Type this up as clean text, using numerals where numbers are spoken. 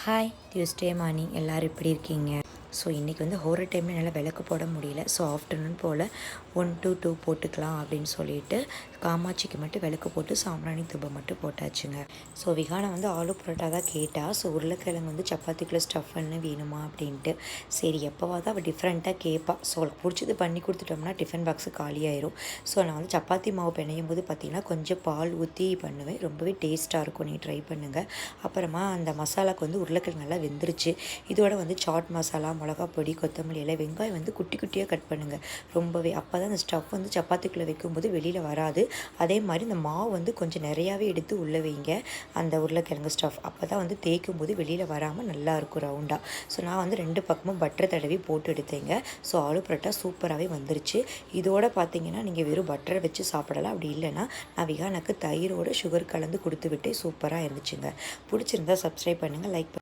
Hi Tuesday morning எல்லோரும் எப்படி இருக்கீங்க? ஸோ இன்றைக்கி வந்து ஹோரர் டைமில் என்னால் விளக்கு போட முடியல. ஸோ ஆஃப்டர்நூன் போல் 1 to 2 போட்டுக்கலாம் அப்படின்னு சொல்லிட்டு காமாட்சிக்கு மட்டும் விளக்கு போட்டு சாம்பிராணி தூபம் மட்டும் போட்டாச்சுங்க. ஸோ விகானா வந்து ஆலு பரோட்டா தான் கேட்டால். ஸோ உருளைக்கிழங்கு வந்து சப்பாத்திக்குள்ளே ஸ்டஃப் பண்ணு வேணுமா அப்படின்ட்டு. சரி எப்போவாவது அவள் டிஃப்ரெண்ட்டாக கேட்பா. ஸோ அவளுக்கு பிடிச்சது பண்ணி கொடுத்துட்டோம்னா டிஃபன் பாக்ஸு காலியாயிரும். ஸோ நான் வந்து சப்பாத்தி மாவு பிணையும் போது பார்த்திங்கன்னா கொஞ்சம் பால் ஊற்றி பண்ணுவேன். ரொம்பவே டேஸ்ட்டாக இருக்கும். நீ ட்ரை பண்ணுங்கள். அப்புறமா அந்த மசாலாவுக்கு வந்து உருளைக்கிழங்கு நல்லா வெந்துருச்சு. இதோட வந்து சாட் மசாலா, மிளகா பொடி, கொத்தமல்லி இலை, வெங்காயம் வந்து குட்டி குட்டியாக கட் பண்ணுங்கள். ரொம்பவே அப்போ தான் அந்த ஸ்டஃப் வந்து சப்பாத்திக்குள்ளே வைக்கும்போது வெளியில் வராது. அதே மாதிரி இந்த மாவு வந்து கொஞ்சம் நிறையாவே எடுத்து உள்ளே வைங்க. அந்த உருளைக்கிழங்கு ஸ்டஃப் அப்போ தான் வந்து தேய்க்கும் போது வெளியில் வராமல் நல்லாயிருக்கும் ரவுண்டாக. ஸோ நான் வந்து 2 பக்கமும் பட்டர் தடவி போட்டு எடுத்தேங்க. ஸோ ஆலு பரோட்டா சூப்பராகவே வந்துருச்சு. இதோட பார்த்தீங்கன்னா நீங்கள் வெறும் பட்டரை வச்சு சாப்பிடலாம். அப்படி இல்லைன்னா நான் விகானுக்கு தயிரோடு சுகர் கலந்து கொடுத்து விட்டு சூப்பராக இருந்துச்சுங்க. பிடிச்சிருந்தா சப்ஸ்கிரைப் பண்ணுங்கள், லைக்